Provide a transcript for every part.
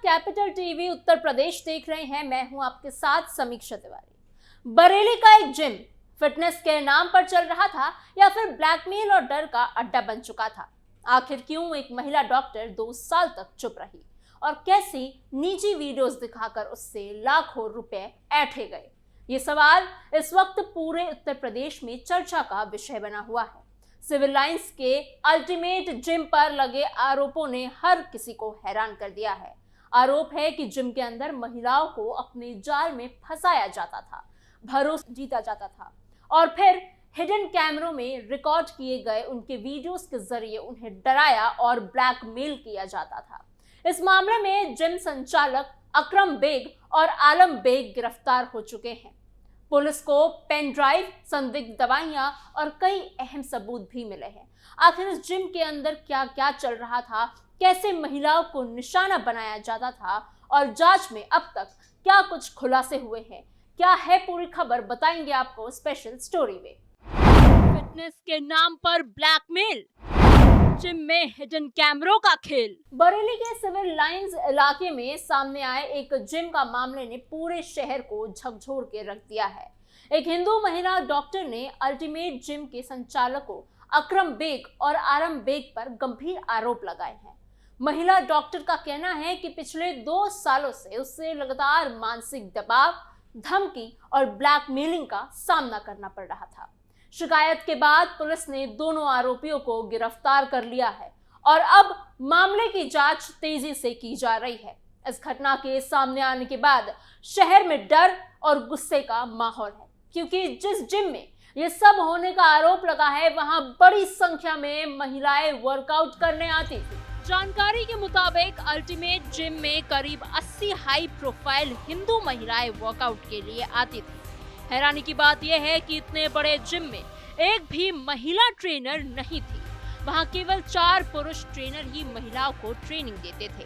Capital TV Uttar Pradesh देख रहे हैं। मैं हूं आपके साथ समीक्षा तिवारी। बरेली का एक जिम फिटनेस के नाम पर चल रहा था या फिर ब्लैकमेल और डर का अड्डा बन चुका था? आखिर क्यों एक महिला डॉक्टर 2 साल तक चुप रही और कैसी निजी वीडियोस दिखाकर उससे लाखों रुपए ऐंठे गए? ये सवाल इस वक्त पूरे उत्तर प्रदेश में चर्चा का विषय बना हुआ है। सिविल लाइंस के अल्टीमेट जिम पर लगे आरोपों ने हर किसी को हैरान कर दिया है। आरोप है कि जिम के अंदर महिलाओं को अपने जाल में फंसाया जाता था, भरोसा जीता जाता था और फिर हिडन कैमरों में रिकॉर्ड किए गए उनके वीडियोस के जरिए उन्हें डराया और ब्लैकमेल किया जाता था। इस मामले में जिम संचालक अकरम बेग और आलम बेग गिरफ्तार हो चुके हैं। पुलिस को पेन ड्राइव, संदिग्ध दवाइयां और कई अहम सबूत भी मिले हैं। आखिर इस जिम के अंदर क्या क्या चल रहा था, कैसे महिलाओं को निशाना बनाया जाता था और जांच में अब तक क्या कुछ खुलासे हुए हैं, क्या है पूरी खबर बताएंगे आपको स्पेशल स्टोरी में। फिटनेस के नाम पर ब्लैकमेल, जिम में हिडन कैमरों का खेल। बरेली के सिविल लाइंस इलाके में सामने आए एक जिम का मामले ने पूरे शहर को झकझोर के रख दिया है। एक हिंदू महिला डॉक्टर ने अल्टीमेट जिम के संचालकों अकरम बेग और आलम बेग पर गंभीर आरोप लगाए हैं। महिला डॉक्टर का कहना है कि पिछले 2 सालों से उससे लगातार मानसिक दबाव, धमकी और ब्लैकमेलिंग का सामना करना पड़ रहा था। शिकायत के बाद पुलिस ने दोनों आरोपियों को गिरफ्तार कर लिया है और अब मामले की जांच तेजी से की जा रही है। इस घटना के सामने आने के बाद शहर में डर और गुस्से का माहौल है, क्योंकि जिस जिम में ये सब होने का आरोप लगा है वहां बड़ी संख्या में महिलाएं वर्कआउट करने आती थी। जानकारी के मुताबिक अल्टीमेट जिम में करीब 80 हाई प्रोफाइल हिंदू महिलाएं वर्कआउट के लिए आती थी। हैरानी की बात यह है कि इतने बड़े जिम में एक भी महिला ट्रेनर नहीं थी। वहां केवल 4 पुरुष ट्रेनर ही महिलाओं को ट्रेनिंग देते थे।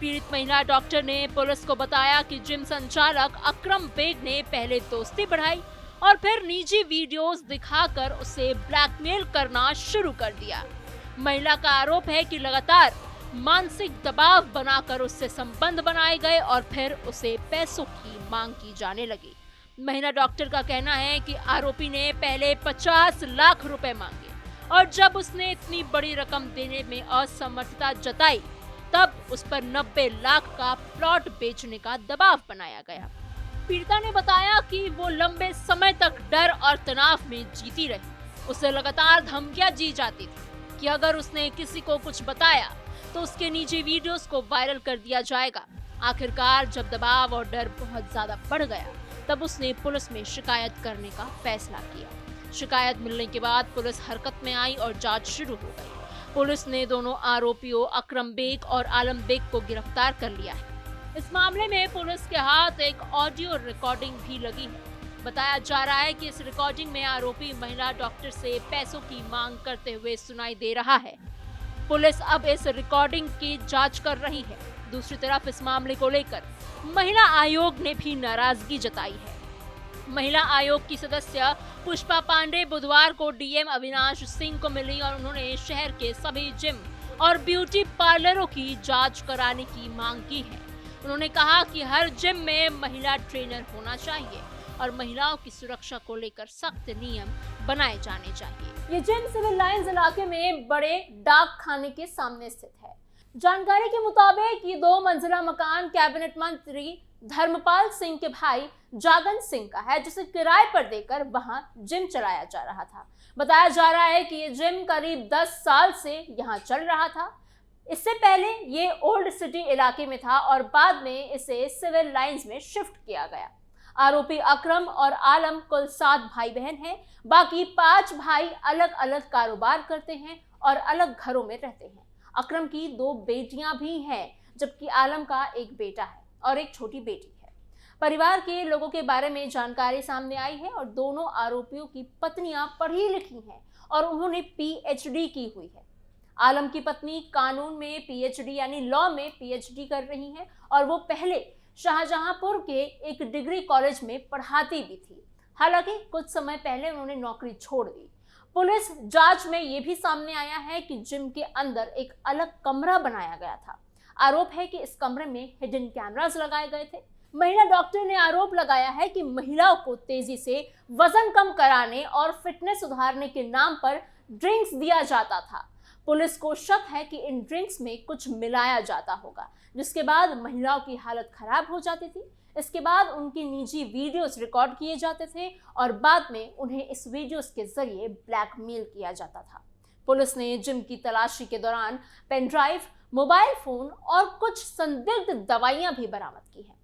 पीड़ित महिला डॉक्टर ने पुलिस को बताया कि जिम संचालक अकरम बेग ने पहले दोस्ती बढ़ाई और फिर निजी वीडियोस दिखाकर उसे ब्लैकमेल करना शुरू कर दिया। महिला का आरोप है कि लगातार मानसिक दबाव बनाकर उससे संबंध बनाए गए और फिर उसे पैसों की मांग की जाने लगी। महिला डॉक्टर का कहना है कि आरोपी ने पहले 50 लाख रुपए मांगे और जब उसने इतनी बड़ी रकम देने में असमर्थता जताई तब उस पर 90 लाख का प्लॉट बेचने का दबाव बनाया गया। पीड़िता ने बताया कि वो लंबे समय तक डर और तनाव में जीती रही। उसे लगातार धमकियां दी जाती थी कि अगर उसने किसी को कुछ बताया तो उसके निजी वीडियोस को वायरल कर दिया जाएगा। आखिरकार जब दबाव और डर बहुत ज्यादा बढ़ गया तब उसने पुलिस में शिकायत करने का फैसला किया। शिकायत मिलने के बाद पुलिस हरकत में आई और जांच शुरू हो गई। पुलिस ने दोनों आरोपियों अकरम बेग और आलम बेग को गिरफ्तार कर लिया है। इस मामले में पुलिस के हाथ एक ऑडियो रिकॉर्डिंग भी लगी है। बताया जा रहा है कि इस रिकॉर्डिंग में आरोपी महिला डॉक्टर से पैसों की मांग करते हुए सुनाई दे रहा है। पुलिस अब इस रिकॉर्डिंग की जांच कर रही है। दूसरी तरफ इस मामले को लेकर महिला आयोग ने भी नाराजगी जताई है। महिला आयोग की सदस्य पुष्पा पांडे बुधवार को डीएम अविनाश सिंह को मिली और उन्होंने शहर के सभी जिम और ब्यूटी पार्लरों की जांच कराने की मांग की है। उन्होंने कहा कि हर जिम में महिला ट्रेनर होना चाहिए और महिलाओं की सुरक्षा को लेकर सख्त नियम बनाए जाने चाहिए। ये जिम सिविल लाइंस इलाके में बड़े डाक खाने के सामने स्थित है। जानकारी के मुताबिक ये 2 मंजिला मकान कैबिनेट मंत्री धर्मपाल सिंह के भाई जागन सिंह का है, जिसे किराए पर देकर वहां जिम चलाया जा रहा था। बताया जा रहा है कि ये जिम करीब 10 साल से यहाँ चल रहा था। इससे पहले ये ओल्ड सिटी इलाके में था और बाद में इसे सिविल लाइंस में शिफ्ट किया गया। आरोपी अकरम और आलम कुल 7 भाई बहन हैं। बाकी 5 भाई अलग अलग कारोबार करते हैं और अलग घरों में रहते हैं। अकरम की 2 बेटियां भी हैं, जबकि आलम का एक बेटा है और एक छोटी बेटी है। परिवार के लोगों के बारे में जानकारी सामने आई है और दोनों आरोपियों की पत्नियां पढ़ी लिखी हैं और उन्होंने पीएचडी की हुई है। आलम की पत्नी कानून में पीएचडी यानी लॉ में पीएचडी कर रही हैं और वो पहले शाहजहांपुर के एक डिग्री कॉलेज में पढ़ाती भी थी। हालांकि कुछ समय पहले उन्होंने नौकरी छोड़ दी। पुलिस जांच में ये भी सामने आया है कि जिम के अंदर एक अलग कमरा बनाया गया था। आरोप है कि इस कमरे में हिडन कैमरास लगाए गए थे। महिला डॉक्टर ने आरोप लगाया है कि महिलाओं को तेजी से वजन कम कराने और फिटनेस सुधारने के नाम पर ड्रिंक्स दिया जाता था। पुलिस को शक है कि इन ड्रिंक्स में कुछ मिलाया जाता होगा, जिसके बाद महिलाओं की हालत खराब हो जाती थी। इसके बाद उनकी निजी वीडियोस रिकॉर्ड किए जाते थे और बाद में उन्हें इस वीडियोस के जरिए ब्लैकमेल किया जाता था। पुलिस ने जिम की तलाशी के दौरान पेन ड्राइव, मोबाइल फोन और कुछ संदिग्ध दवाइयां भी बरामद की हैं।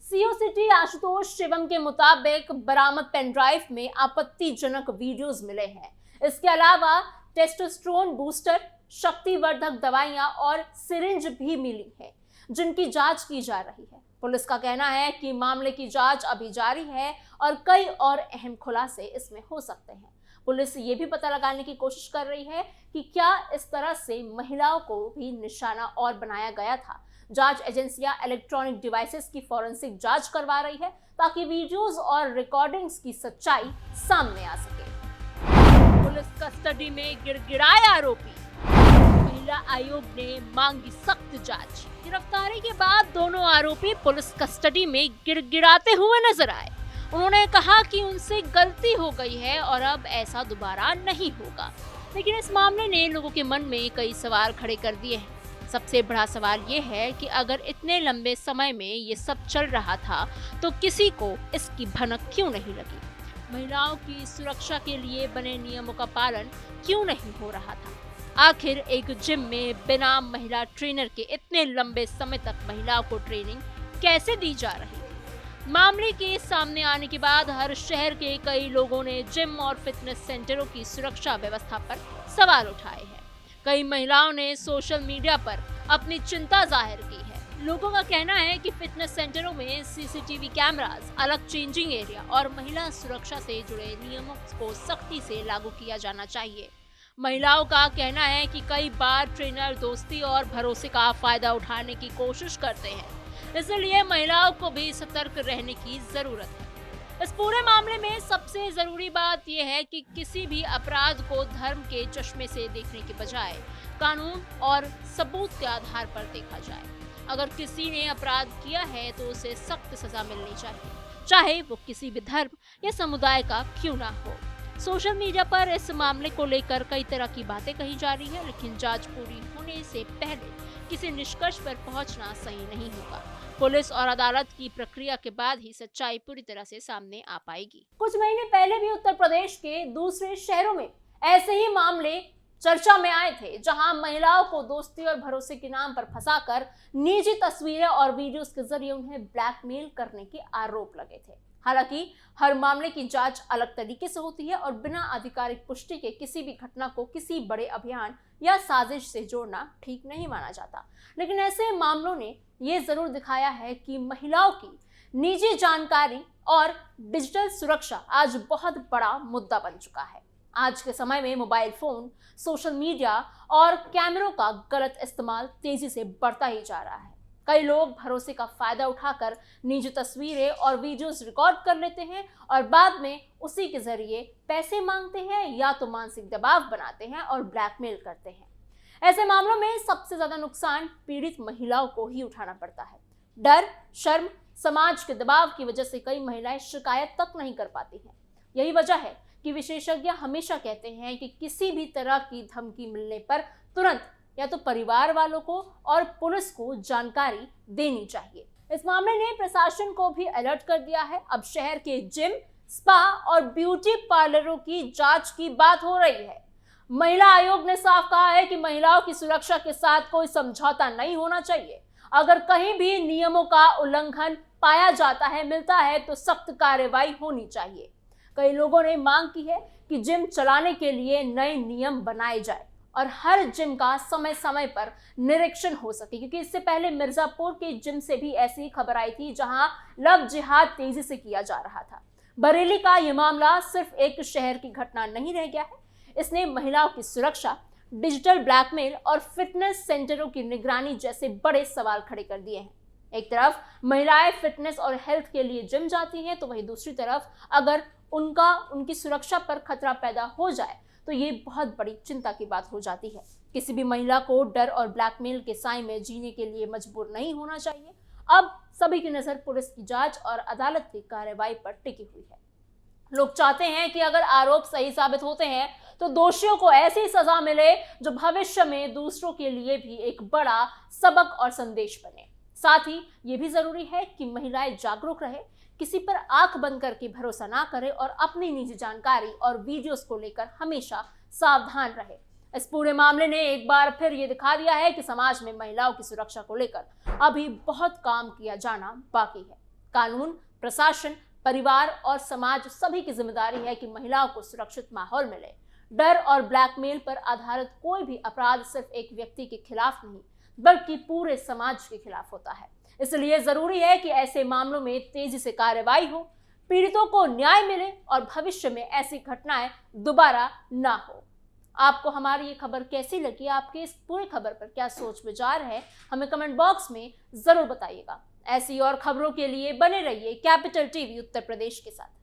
सीओ सिटी आशुतोष शिवम के मुताबिक बरामद पेन ड्राइव में आपत्तिजनक वीडियोस मिले हैं। इसके अलावा टेस्टोस्टेरोन बूस्टर, शक्तिवर्धक दवाइयां और सिरिंज भी मिली है, जिनकी जांच की जा रही है। पुलिस का कहना है कि मामले की जांच अभी जारी है और कई और अहम खुलासे इसमें हो सकते हैं। पुलिस ये भी पता लगाने की कोशिश कर रही है कि क्या इस तरह से महिलाओं को भी निशाना और बनाया गया था। जांच एजेंसियां इलेक्ट्रॉनिक डिवाइसेस की फॉरेंसिक जांच करवा रही है ताकि वीडियोस और रिकॉर्डिंग्स की सच्चाई सामने आ सके। पुलिस कस्टडी में गिड़गिड़ाए आरोपी, महिला आयोग ने मांगी सख्त जांच। गिरफ्तारी के बाद दोनों आरोपी पुलिस कस्टडी में गिड़गिड़ाते हुए नजर आए। उन्होंने कहा कि उनसे गलती हो गई है और अब ऐसा दोबारा नहीं होगा। लेकिन इस मामले ने लोगों के मन में कई सवाल खड़े कर दिए हैं। सबसे बड़ा सवाल ये है कि अगर इतने लंबे समय में ये सब चल रहा था तो किसी को इसकी भनक क्यों नहीं लगी? महिलाओं की सुरक्षा के लिए बने नियमों का पालन क्यों नहीं हो रहा था? आखिर एक जिम में बिना महिला ट्रेनर के इतने लंबे समय तक महिलाओं को ट्रेनिंग कैसे दी जा रही थी? मामले के सामने आने के बाद हर शहर के कई लोगों ने जिम और फिटनेस सेंटरों की सुरक्षा व्यवस्था पर सवाल उठाए हैं। कई महिलाओं ने सोशल मीडिया पर अपनी चिंता जाहिर की है। लोगों का कहना है कि फिटनेस सेंटरों में सीसीटीवी कैमरास, अलग चेंजिंग एरिया और महिला सुरक्षा से जुड़े नियमों को सख्ती से लागू किया जाना चाहिए। महिलाओं का कहना है कि कई बार ट्रेनर दोस्ती और भरोसे का फायदा उठाने की कोशिश करते हैं, इसलिए महिलाओं को भी सतर्क रहने की जरूरत है। इस पूरे मामले में सबसे जरूरी बात यह है कि किसी भी अपराध को धर्म के चश्मे से देखने के बजाय कानून और सबूत के आधार पर देखा जाए। अगर किसी ने अपराध किया है तो उसे सख्त सजा मिलनी चाहिए, चाहे वो किसी भी धर्म या समुदाय का क्यों ना हो। सोशल मीडिया पर इस मामले को लेकर कई तरह की बातें कही जा रही है, लेकिन जांच पूरी होने से पहले किसी निष्कर्ष पर पहुंचना सही नहीं होगा। पुलिस और अदालत की प्रक्रिया के बाद ही सच्चाई पूरी तरह से सामने आ पाएगी। कुछ महीने पहले भी उत्तर प्रदेश के दूसरे शहरों में ऐसे ही मामले चर्चा में आए थे, जहां महिलाओं को दोस्ती और भरोसे के नाम पर फंसाकर निजी तस्वीरें और वीडियोस के जरिए उन्हें ब्लैकमेल करने के आरोप लगे थे। हालांकि हर मामले की जांच अलग तरीके से होती है और बिना आधिकारिक पुष्टि के किसी भी घटना को किसी बड़े अभियान या साजिश से जोड़ना ठीक नहीं माना जाता। लेकिन ऐसे मामलों ने ये जरूर दिखाया है कि महिलाओं की निजी जानकारी और डिजिटल सुरक्षा आज बहुत बड़ा मुद्दा बन चुका है। आज के समय में मोबाइल फोन, सोशल मीडिया और कैमरों का गलत इस्तेमाल तेजी से बढ़ता ही जा रहा है। कई लोग भरोसे का फायदा उठाकर निजी तस्वीरें और वीडियोस रिकॉर्ड कर लेते हैं और बाद में उसी के जरिए पैसे मांगते हैं या तो मानसिक दबाव बनाते हैं और ब्लैकमेल करते हैं। ऐसे मामलों में सबसे ज्यादा नुकसान पीड़ित महिलाओं को ही उठाना पड़ता है। डर, शर्म, समाज के दबाव की वजह से कई महिलाएं शिकायत तक नहीं कर पाती हैं। यही वजह है कि विशेषज्ञ हमेशा कहते हैं कि किसी भी तरह की धमकी मिलने पर तुरंत या तो परिवार वालों को और पुलिस को जानकारी देनी चाहिए। इस मामले ने प्रशासन को भी अलर्ट कर दिया है। अब शहर के जिम, स्पा और ब्यूटी पार्लरों की जांच की बात हो रही है। महिला आयोग ने साफ कहा है कि महिलाओं की सुरक्षा के साथ कोई समझौता नहीं होना चाहिए। अगर कहीं भी नियमों का उल्लंघन पाया जाता है, मिलता है, तो सख्त कार्रवाई होनी चाहिए। कई लोगों ने मांग की है कि जिम चलाने के लिए नए नियम बनाए जाए और हर जिम का समय समय पर निरीक्षण हो सके, क्योंकि इससे पहले मिर्जापुर के जिम से भी ऐसी खबर आई थी जहां लव जिहाद तेजी से किया जा रहा था। बरेली का ये मामला सिर्फ एक शहर की घटना नहीं रह गया है, इसने महिलाओं की सुरक्षा, डिजिटल ब्लैकमेल और फिटनेस सेंटरों की निगरानी जैसे बड़े सवाल खड़े कर दिए हैं। एक तरफ महिलाएं फिटनेस और हेल्थ के लिए जिम जाती हैं, तो वहीं दूसरी तरफ अगर उनकी सुरक्षा पर खतरा पैदा हो जाए तो ये बहुत बड़ी चिंता की बात हो जाती है। किसी भी महिला को डर और ब्लैकमेल के साए में जीने के लिए मजबूर नहीं होना चाहिए। अब सभी की नजर पुलिस की जांच और अदालत की कार्रवाई पर टिकी हुई है। लोग चाहते हैं कि अगर आरोप सही साबित होते हैं तो दोषियों को ऐसी सजा मिले जो भविष्य में दूसरों के लिए भी एक बड़ा सबक और संदेश बने। साथ ही ये भी जरूरी है कि महिलाएं जागरूक रहे, किसी पर आंख बंद करके भरोसा ना करे और अपनी निजी जानकारी और वीडियोस को लेकर हमेशा सावधान रहे। इस पूरे मामले ने एक बार फिर ये दिखा दिया है कि समाज में महिलाओं की सुरक्षा को लेकर अभी बहुत काम किया जाना बाकी है। कानून, प्रशासन, परिवार और समाज सभी की जिम्मेदारी है कि महिलाओं को सुरक्षित माहौल मिले। डर और ब्लैकमेल पर आधारित कोई भी अपराध सिर्फ एक व्यक्ति के खिलाफ नहीं बल्कि पूरे समाज के खिलाफ होता है। इसलिए जरूरी है कि ऐसे मामलों में तेजी से कार्रवाई हो, पीड़ितों को न्याय मिले और भविष्य में ऐसी घटनाएं दोबारा ना हो। आपको हमारी ये खबर कैसी लगी? आपके इस पूरी खबर पर क्या सोच विचार है? हमें कमेंट बॉक्स में जरूर बताइएगा। ऐसी और खबरों के लिए बने रहिए कैपिटल टीवी उत्तर प्रदेश के साथ।